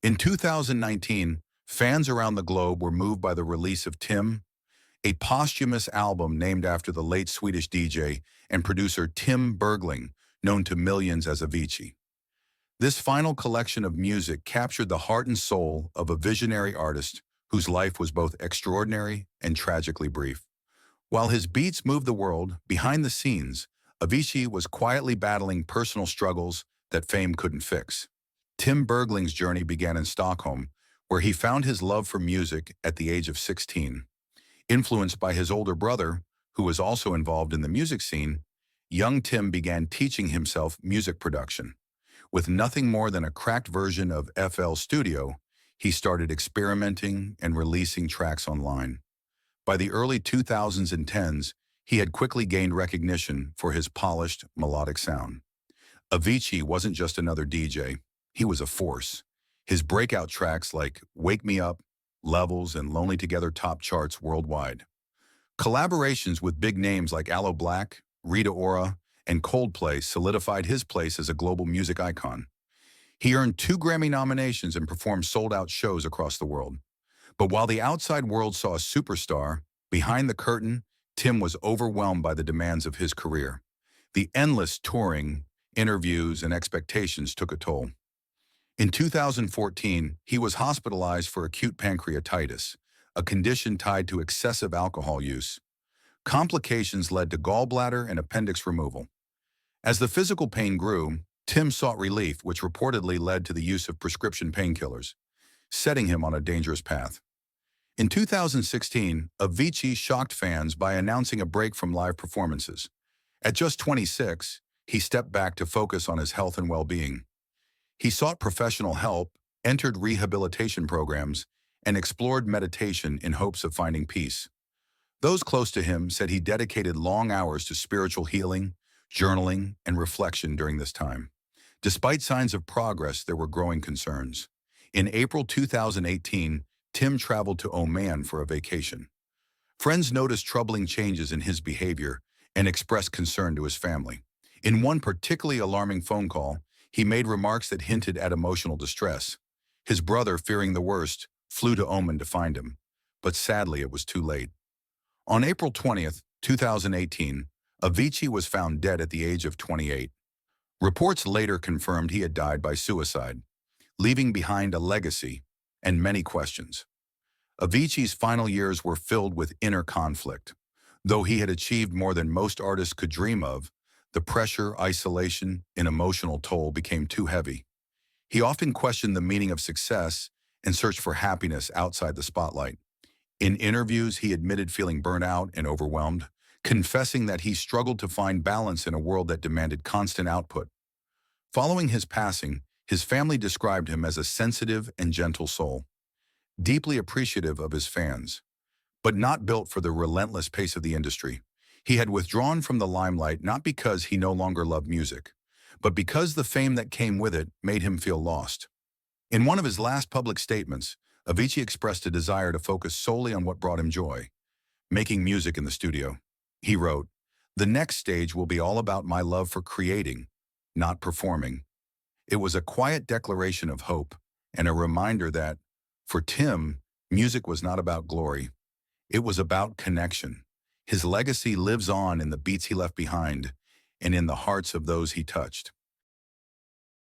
In 2019, fans around the globe were moved by the release of Tim, a posthumous album named after the late Swedish DJ and producer Tim Bergling, known to millions as Avicii. This final collection of music captured the heart and soul of a visionary artist whose life was both extraordinary and tragically brief. While his beats moved the world, behind the scenes, Avicii was quietly battling personal struggles that fame couldn't fix. Tim Bergling's journey began in Stockholm, where he found his love for music at the age of 16. Influenced by his older brother, who was also involved in the music scene, young Tim began teaching himself music production. With nothing more than a cracked version of FL Studio, he started experimenting and releasing tracks online. By the early 2010s, he had quickly gained recognition for his polished, melodic sound. Avicii wasn't just another DJ, he was a force. His breakout tracks like Wake Me Up, Levels, and Lonely Together top charts worldwide. Collaborations with big names like Aloe Blacc, Rita Ora, and Coldplay solidified his place as a global music icon. He earned 2 Grammy nominations and performed sold-out shows across the world. But while the outside world saw a superstar, behind the curtain, Tim was overwhelmed by the demands of his career. The endless touring, interviews, and expectations took a toll. In 2014, he was hospitalized for acute pancreatitis, a condition tied to excessive alcohol use. Complications led to gallbladder and appendix removal. As the physical pain grew, Tim sought relief, which reportedly led to the use of prescription painkillers, setting him on a dangerous path. In 2016, Avicii shocked fans by announcing a break from live performances. At just 26, he stepped back to focus on his health and well-being. He sought professional help, entered rehabilitation programs, and explored meditation in hopes of finding peace. Those close to him said he dedicated long hours to spiritual healing, journaling, and reflection during this time. Despite signs of progress, there were growing concerns. In April 2018, Tim traveled to Oman for a vacation. Friends noticed troubling changes in his behavior and expressed concern to his family. In one particularly alarming phone call, he made remarks that hinted at emotional distress. His brother, fearing the worst, flew to Oman to find him, but sadly it was too late. On April 20th, 2018, Avicii was found dead at the age of 28. Reports later confirmed he had died by suicide, leaving behind a legacy and many questions. Avicii's final years were filled with inner conflict. Though he had achieved more than most artists could dream of, the pressure, isolation, and emotional toll became too heavy. He often questioned the meaning of success and searched for happiness outside the spotlight. In interviews, he admitted feeling burnt out and overwhelmed, confessing that he struggled to find balance in a world that demanded constant output. Following his passing, his family described him as a sensitive and gentle soul, deeply appreciative of his fans, but not built for the relentless pace of the industry. He had withdrawn from the limelight not because he no longer loved music, but because the fame that came with it made him feel lost. In one of his last public statements, Avicii expressed a desire to focus solely on what brought him joy, making music in the studio. He wrote, "The next stage will be all about my love for creating, not performing." It was a quiet declaration of hope and a reminder that, for Tim, music was not about glory. It was about connection. His legacy lives on in the beats he left behind and in the hearts of those he touched.